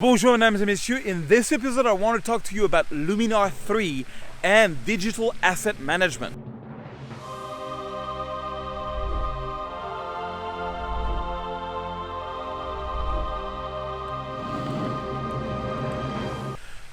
Bonjour mesdames et messieurs, in this episode I want to talk to you about Luminar 3 and digital asset management.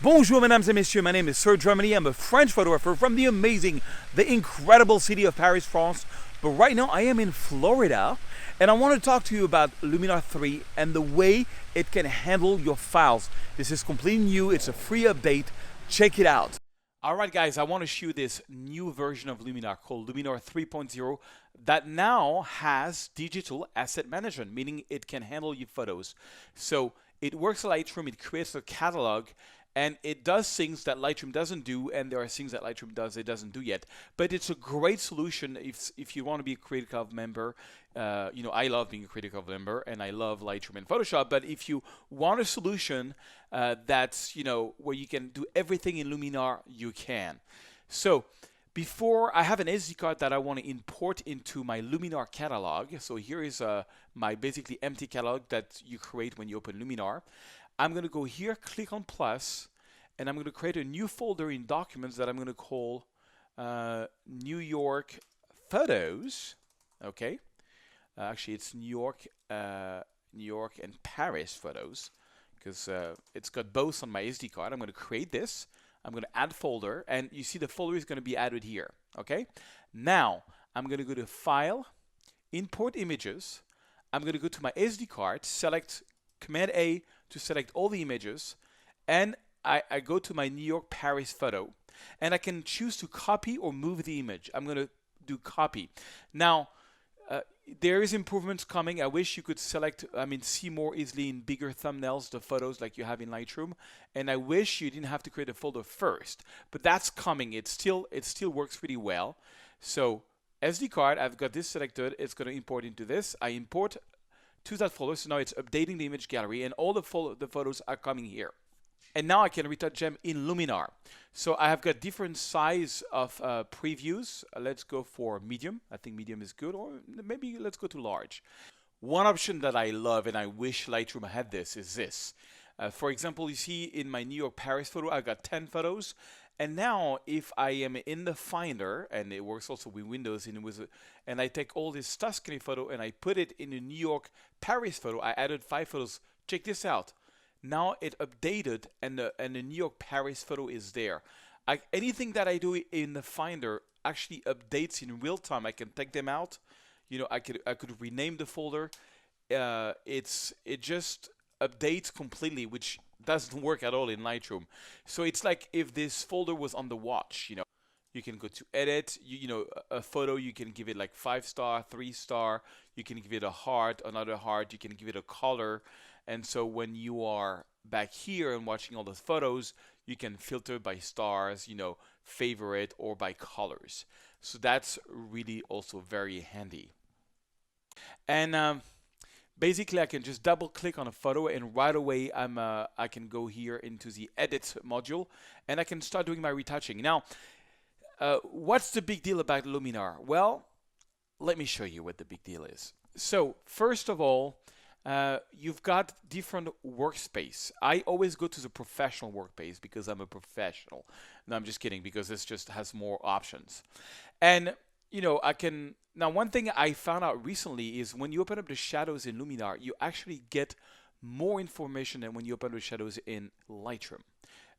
Bonjour mesdames et messieurs, my name is Sir Germany. I'm a French photographer from the amazing, the incredible city of Paris, France. But right now I am in Florida and I want to talk to you about Luminar 3 and the way it can handle your files. This is completely new, it's a free update, check it out. Alright guys, I want to show you this new version of Luminar called Luminar 3.0 that now has digital asset management, meaning it can handle your photos. So it works like Lightroom, it creates a catalog, and it does things that Lightroom doesn't do, and there are things that Lightroom does it doesn't do yet. But it's a great solution if you want to be a Creative Cloud member. I love being a Creative Cloud member, and I love Lightroom and Photoshop. But if you want a solution that's where you can do everything in Luminar, you can. So before I have an SD card that I want to import into my Luminar catalog. So here is my basically empty catalog that you create when you open Luminar. I'm going to go here, click on plus, and I'm going to create a new folder in documents that I'm going to call New York Photos. Okay, actually it's New York and Paris Photos because it's got both on my SD card. I'm going to create this. I'm going to add folder, and you see the folder is going to be added here. Okay, now I'm going to go to File, Import Images. I'm going to go to my SD card, select Command A to select all the images, and I go to my New York Paris photo, and I can choose to copy or move the image. I'm going to do copy. Now there is improvements coming. I wish you could see more easily in bigger thumbnails the photos like you have in Lightroom, and I wish you didn't have to create a folder first, but that's coming. It still works pretty well. So SD card, I've got this selected. It's going to import into this. I import to that folder, so now it's updating the image gallery, and all the photos are coming here. And now I can retouch them in Luminar. So I have got different size of previews. Let's go for medium. I think medium is good, or maybe let's go to large. One option that I love, and I wish Lightroom had this, is this. For example, you see in my New York Paris photo, I've got 10 photos. And now if I am in the Finder, and it works also with Windows, and I take all this Tuscany photo and I put it in the New York Paris photo, I added 5 photos. Check this out. Now it updated, and the New York Paris photo is there. Anything that I do in the Finder actually updates in real time. I can take them out. I could rename the folder. It just updates completely, which doesn't work at all in Lightroom. So it's like if this folder was on the watch. You can go to edit. A photo, you can give it like 5-star, 3-star. You can give it a heart, another heart. You can give it a color. And so when you are back here and watching all those photos, you can filter by stars, favorite, or by colors. So that's really also very handy. And basically, I can just double click on a photo, and right away I can go here into the edit module, and I can start doing my retouching. Now, what's the big deal about Luminar? Well, let me show you what the big deal is. So first of all, you've got different workspace. I always go to the professional workspace because I'm a professional. No, I'm just kidding, because this just has more options. And now one thing I found out recently is when you open up the shadows in Luminar, you actually get more information than when you open the shadows in Lightroom.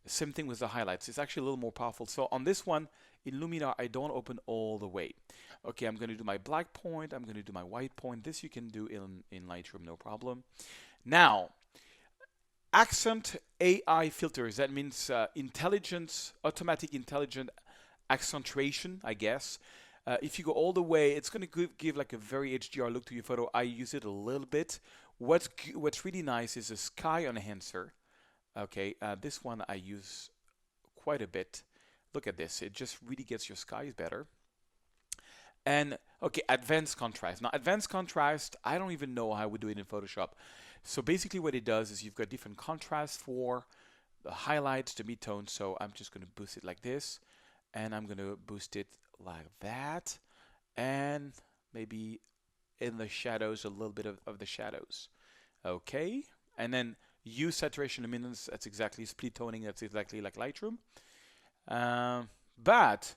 Same thing with the highlights. It's actually a little more powerful. So on this one, in Luminar, I don't open all the way. Okay, I'm going to do my black point. I'm going to do my white point. This you can do in Lightroom, no problem. Now, accent AI filters. That means automatic intelligent accentuation, I guess. If you go all the way, it's going to give like a very HDR look to your photo. I use it a little bit. What's really nice is a sky enhancer. Okay, this one I use quite a bit. Look at this. It just really gets your skies better. And okay, advanced contrast. Now, advanced contrast, I don't even know how I would do it in Photoshop. So basically what it does is you've got different contrasts for the highlights, the midtones. So I'm just going to boost it like this. And I'm going to boost it like that. And maybe in the shadows, a little bit of the shadows. Okay. And then use saturation luminance. That's exactly split toning. That's exactly like Lightroom. But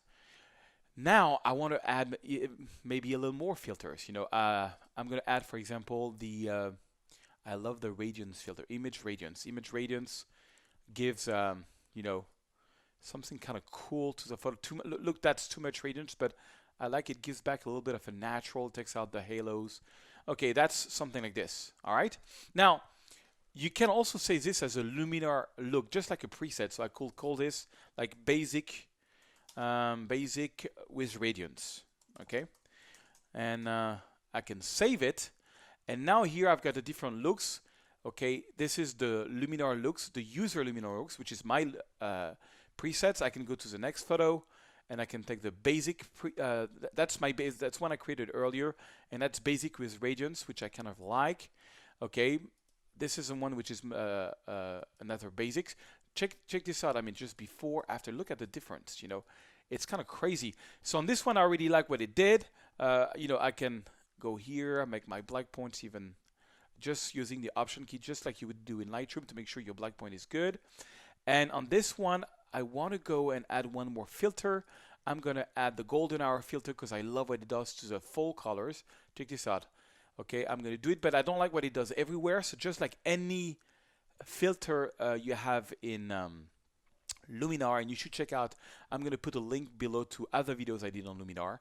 now I want to add maybe a little more filters. I'm going to add, for example, the I love the radiance filter, image radiance. Image radiance gives something kind of cool to the photo. Look, that's too much radiance, but I like it. Gives back a little bit of a natural, takes out the halos. Okay, that's something like this. All right. Now, you can also say this as a Luminar look, just like a preset. So I could call this like basic with radiance. Okay. And I can save it. And now here I've got the different looks. Okay, this is the Luminar looks, the user Luminar looks, which is my presets. I can go to the next photo, and I can take the basic. That's my base. That's one I created earlier, and that's basic with radiance, which I kind of like. Okay, this is the one which is another basics. Check this out. I mean, just before, after. Look at the difference. It's kind of crazy. So on this one, I already like what it did. I can go here, make my black points even just using the option key, just like you would do in Lightroom to make sure your black point is good. And on this one, I want to go and add one more filter. I'm going to add the golden hour filter because I love what it does to the full colors. Check this out. Okay, I'm going to do it, but I don't like what it does everywhere. So just like any filter you have in Luminar, and you should check out, I'm going to put a link below to other videos I did on Luminar.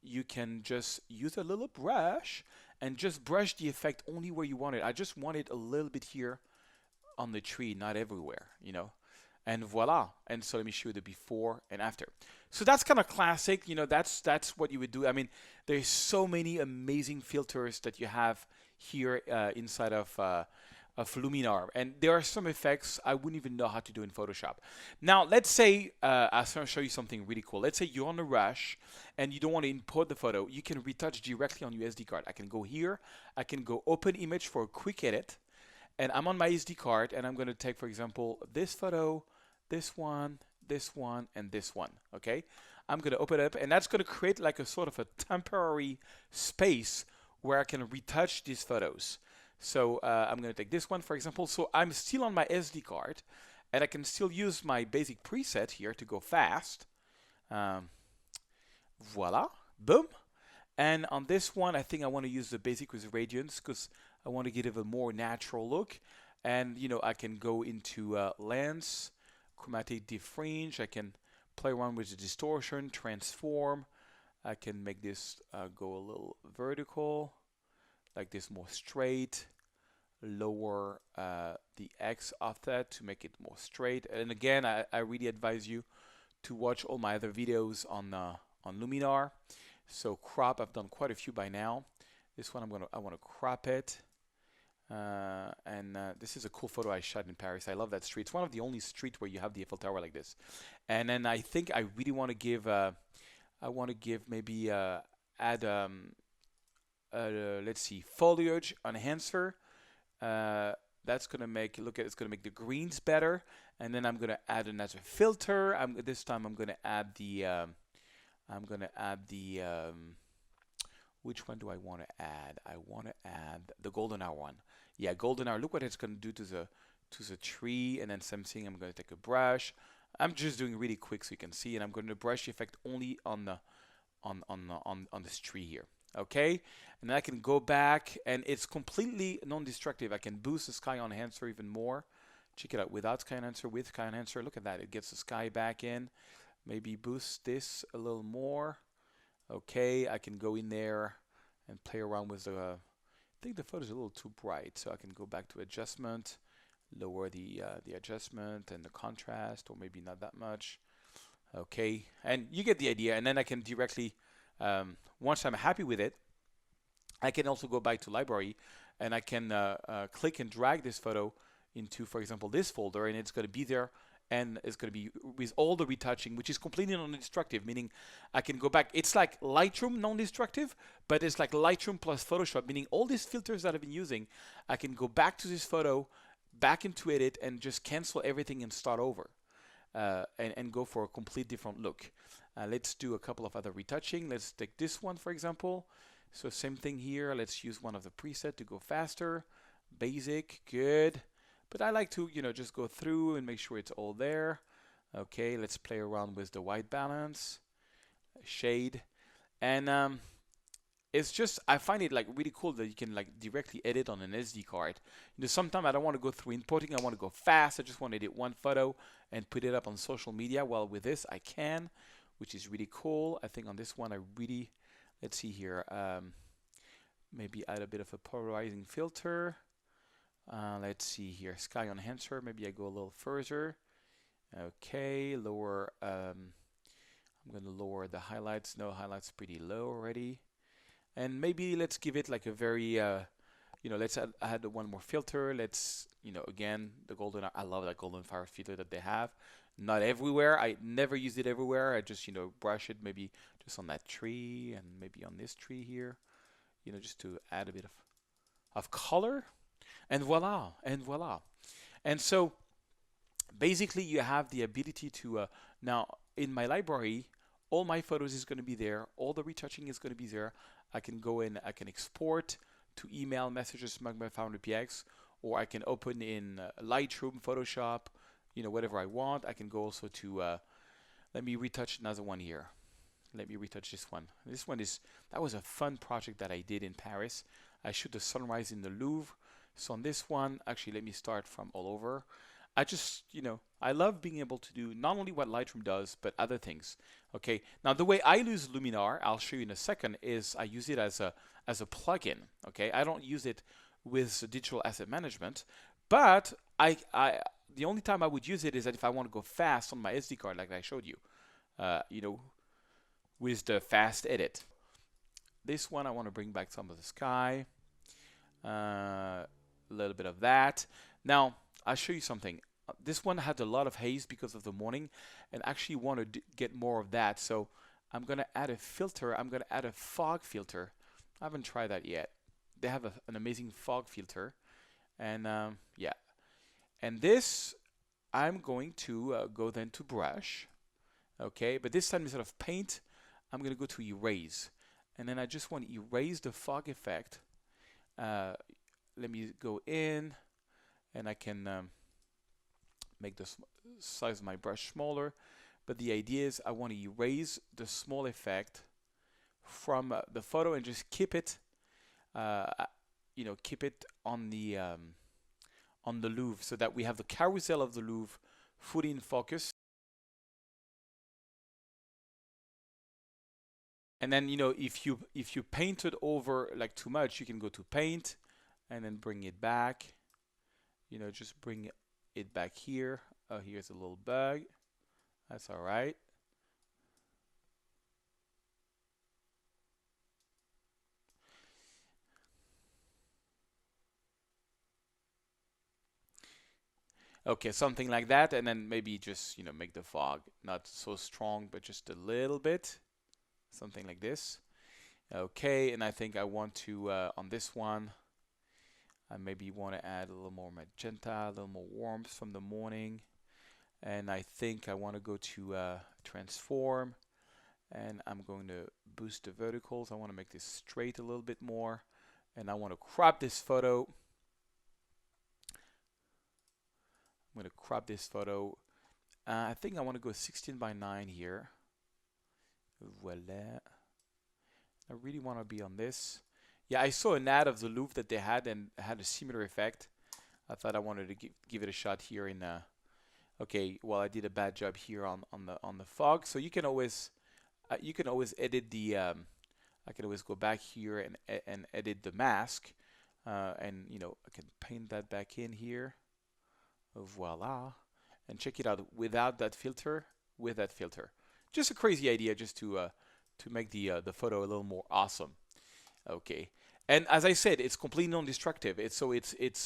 You can just use a little brush and just brush the effect only where you want it. I just want it a little bit here on the tree, not everywhere, and voila. And so let me show you the before and after. So that's kind of classic, that's what you would do. I mean, there's so many amazing filters that you have here inside of Luminar, and there are some effects I wouldn't even know how to do in Photoshop. Now, let's say I'm going to show you something really cool. Let's say you're on a rush and you don't want to import the photo. You can retouch directly on your SD card. I can go here, I can go open image for a quick edit, and I'm on my SD card, and I'm going to take, for example, this photo, this one, and this one. Okay, I'm going to open it up, and that's going to create like a sort of a temporary space where I can retouch these photos. So I'm going to take this one, for example. So I'm still on my SD card, and I can still use my basic preset here to go fast. Voila, boom. And on this one, I think I want to use the basic with radiance because I want to give it a more natural look. And, I can go into lens, chromatic diffrange. I can play around with the distortion, transform. I can make this go a little vertical, like this, more straight, lower the X offset to make it more straight. And again, I really advise you to watch all my other videos on Luminar. So crop, I've done quite a few by now. This one I want to crop it. And this is a cool photo I shot in Paris. I love that street. It's one of the only streets where you have the Eiffel Tower like this. And then I think I really want to give maybe add let's see, foliage enhancer. That's gonna make it's gonna make the greens better. And then I'm gonna add another filter. This time I'm gonna add the which one do I want to add? I want to add the golden hour one. Yeah, golden hour. Look what it's gonna do to the tree. And then same thing. I'm gonna take a brush. I'm just doing really quick so you can see, and I'm going to brush the effect only on this tree here. Okay, and then I can go back, and it's completely non-destructive. I can boost the sky enhancer even more. Check it out, without sky enhancer, with sky enhancer. Look at that, it gets the sky back in. Maybe boost this a little more. Okay, I can go in there and play around with I think the photo is a little too bright, so I can go back to adjustment, lower the adjustment and the contrast, or maybe not that much. Okay, and you get the idea. And then I can directly, once I'm happy with it, I can also go back to library, and I can click and drag this photo into, for example, this folder, and it's going to be there, and it's going to be with all the retouching, which is completely non-destructive, meaning I can go back. It's like Lightroom non-destructive, but it's like Lightroom plus Photoshop, meaning all these filters that I've been using, I can go back to this photo, back into edit, and just cancel everything and start over, and go for a complete different look. Let's do a couple of other retouching. Let's take this one, for example. So same thing here. Let's use one of the presets to go faster. Basic, good. But I like to, just go through and make sure it's all there. Okay, let's play around with the white balance, shade, and it's just I find it like really cool that you can like directly edit on an SD card. Sometimes I don't want to go through importing. I want to go fast. I just want to edit one photo and put it up on social media. Well, with this I can, which is really cool. I think on this one I really, let's see here, maybe add a bit of a polarizing filter. Let's see here, sky enhancer. Maybe I go a little further. Okay, lower. I'm going to lower the highlights. No, highlights pretty low already. And maybe let's give it like a very, let's add one more filter. Let's, again, the golden. I love that golden fire filter that they have. Not everywhere. I never use it everywhere. I just, brush it maybe just on that tree and maybe on this tree here, just to add a bit of color. And voila, and voila. And so basically you have the ability to, now in my library, all my photos is going to be there. All the retouching is going to be there. I can go in, I can export to email messages, Magma Foundry PX, or I can open in Lightroom, Photoshop, whatever I want. I can go also to, let me retouch another one here. Let me retouch this one. This one that was a fun project that I did in Paris. I shoot the sunrise in the Louvre. So on this one, actually, let me start from all over. I just, I love being able to do not only what Lightroom does, but other things. Okay. Now, the way I use Luminar, I'll show you in a second, is I use it as a plugin. Okay. I don't use it with digital asset management, but the only time I would use it is that if I want to go fast on my SD card, like I showed you, with the fast edit. This one, I want to bring back some of the sky. A little bit of that. Now, I'll show you something. This one had a lot of haze because of the morning, and actually want to get more of that. So I'm going to add a filter. I'm going to add a fog filter. I haven't tried that yet. They have an amazing fog filter. And yeah. And this, I'm going to go then to brush. Okay, but this time instead of paint, I'm going to go to erase. And then I just want to erase the fog effect. Let me go in, and I can make the size of my brush smaller. But the idea is I want to erase the small effect from the photo and just keep it, keep it on the Louvre, so that we have the carousel of the Louvre fully in focus. And then, if you paint it over like too much, you can go to paint and then bring it back. Just bring it back here. Oh, here's a little bug. That's all right. Okay, something like that, and then maybe just, make the fog not so strong, but just a little bit. Something like this. Okay, and I think I want to, on this one, I maybe want to add a little more magenta, a little more warmth from the morning. And I think I want to go to transform, and I'm going to boost the verticals. I want to make this straight a little bit more, and I want to crop this photo. I'm going to crop this photo. I think I want to go 16:9 here. Voila. I really want to be on this. Yeah, I saw an ad of the Louvre that they had and had a similar effect. I thought I wanted to give it a shot here in okay, well, I did a bad job here on the fog. So you can always edit the I can always go back here and edit the mask, and I can paint that back in here. Voila, and check it out without that filter, with that filter. Just a crazy idea, just to make the photo a little more awesome. Okay, and as I said, it's completely non-destructive. It's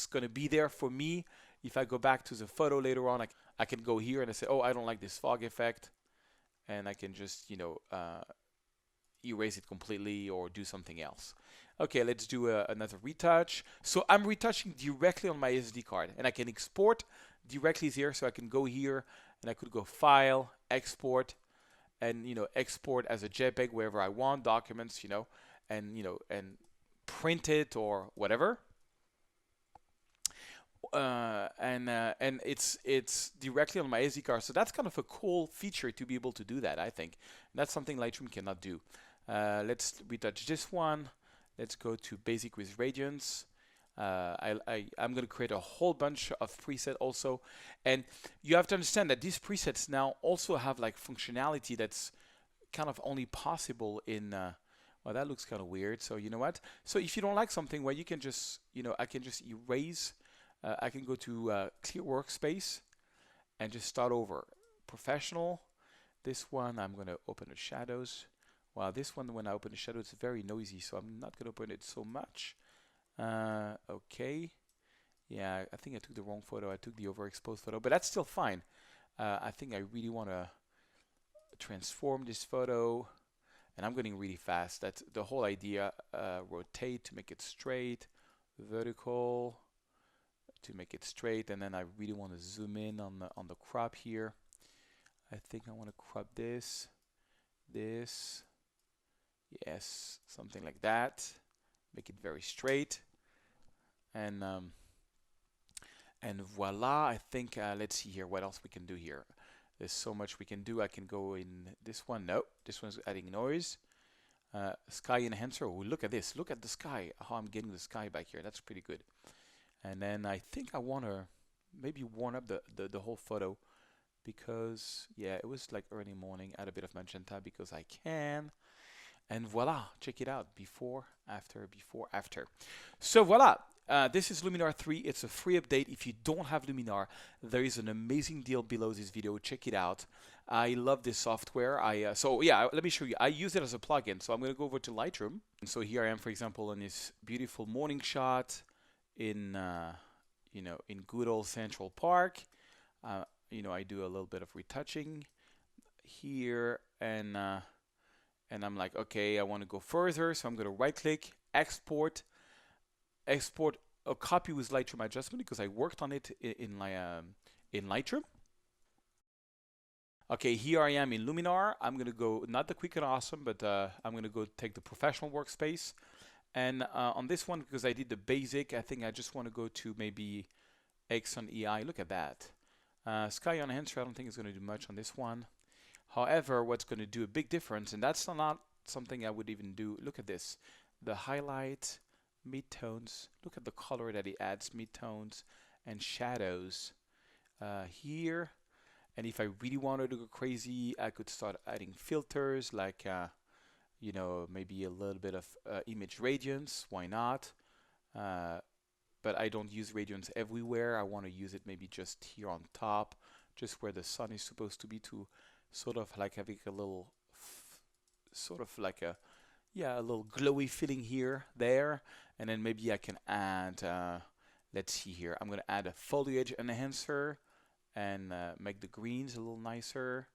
going to be there for me. If I go back to the photo later on, I can go here and I say, oh, I don't like this fog effect, and I can just erase it completely or do something else. Okay, let's do another retouch. So I'm retouching directly on my SD card, and I can export directly here. So I can go here and I could go File, Export, and export as a JPEG wherever I want, documents, and print it or whatever. and it's directly on my SD card. So that's kind of a cool feature to be able to do that, I think. That's something Lightroom cannot do. Let's retouch this one. Let's go to basic with radiance. I'm going to create a whole bunch of presets also. And you have to understand that these presets now also have like functionality that's kind of only possible in well, that looks kind of weird. So you know what? So if you don't like something, well, you can just, I can just erase. I can go to clear workspace and just start over. Professional. This one, I'm going to open the shadows. Well, this one, when I open the shadows, it's very noisy, so I'm not going to open it so much. Okay. Yeah, I think I took the wrong photo. I took the overexposed photo, but that's still fine. I think I really want to transform this photo, and I'm getting really fast. That's the whole idea. Rotate to make it straight, vertical to make it straight, and then I really want to zoom in on the crop here. I think I want to crop this, yes, something like that. Make it very straight, and voila. I think let's see here what else we can do here. There's so much we can do. I can go in this one. No, this one's adding noise. Sky enhancer. Oh, look at this. Look at the sky. How I'm getting the sky back here. That's pretty good. And then I think I want to maybe warm up the whole photo, because yeah, it was like early morning. Add a bit of magenta because I can. And voila, check it out. Before, after, before, after. So voila. This is Luminar 3. It's a free update. If you don't have Luminar, there is an amazing deal below this video. Check it out. I love this software. So yeah, let me show you. I use it as a plugin. So I'm going to go over to Lightroom. And so here I am, for example, in this beautiful morning shot in in good old Central Park. I do a little bit of retouching here, and I'm like, okay, I want to go further, so I'm going to right-click, export a copy with Lightroom adjustment, because I worked on it in Lightroom. Okay, here I am in Luminar. I'm going to go, not the quick and awesome, but I'm going to go take the professional workspace. And on this one, because I did the basic, I think I just want to go to maybe X on EI. Look at that. Sky enhancer, I don't think it's going to do much on this one. However, what's going to do a big difference, and that's not something I would even do. Look at this. The highlight, midtones. Look at the color that it adds, midtones and shadows here. And if I really wanted to go crazy, I could start adding filters like maybe a little bit of image radiance. Why not? But I don't use radiance everywhere. I want to use it maybe just here on top, just where the sun is supposed to be, to sort of like having a little a little glowy feeling here, there. And then maybe I can add, let's see here, I'm going to add a foliage enhancer and make the greens a little nicer.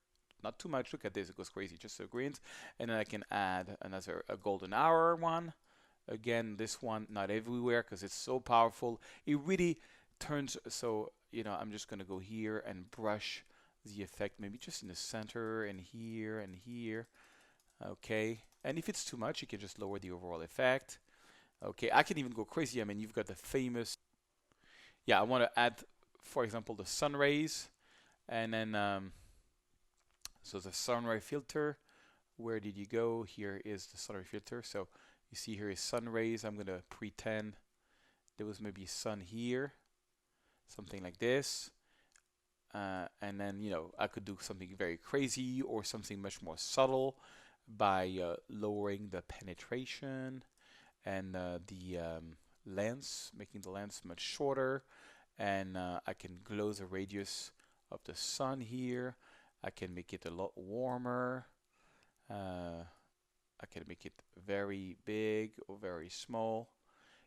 Not too much. Look at this, it goes crazy, just the greens. And then I can add a golden hour one. Again, this one not everywhere because it's so powerful. It really turns, so I'm just going to go here and brush the effect, maybe just in the center and here and here. Okay, and if it's too much, you can just lower the overall effect. Okay, I can even go crazy. I mean, you've got the famous, I want to add, for example, the sun rays, and then so the sunray filter, where did you go? Here is the sunray filter. So you see here is sun rays. I'm going to pretend there was maybe sun here, something like this. And then, I could do something very crazy or something much more subtle by lowering the penetration and the lens, making the lens much shorter. And I can glow the radius of the sun here. I can make it a lot warmer. I can make it very big or very small.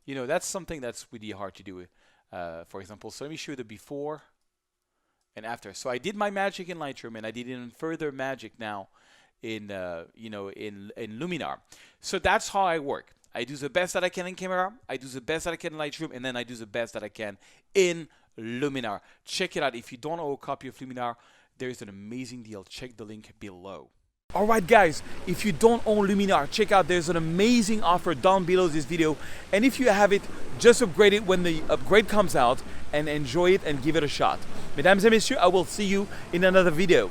That's something that's really hard to do. For example, so let me show you the before and after. So I did my magic in Lightroom, and I did even further magic now in in Luminar. So that's how I work. I do the best that I can in camera, I do the best that I can in Lightroom, and then I do the best that I can in Luminar. Check it out. If you don't own a copy of Luminar, there is an amazing deal. Check the link below. Alright guys, if you don't own Luminar, check out, there's an amazing offer down below this video, and if you have it, just upgrade it when the upgrade comes out and enjoy it and give it a shot. Mesdames et messieurs, I will see you in another video.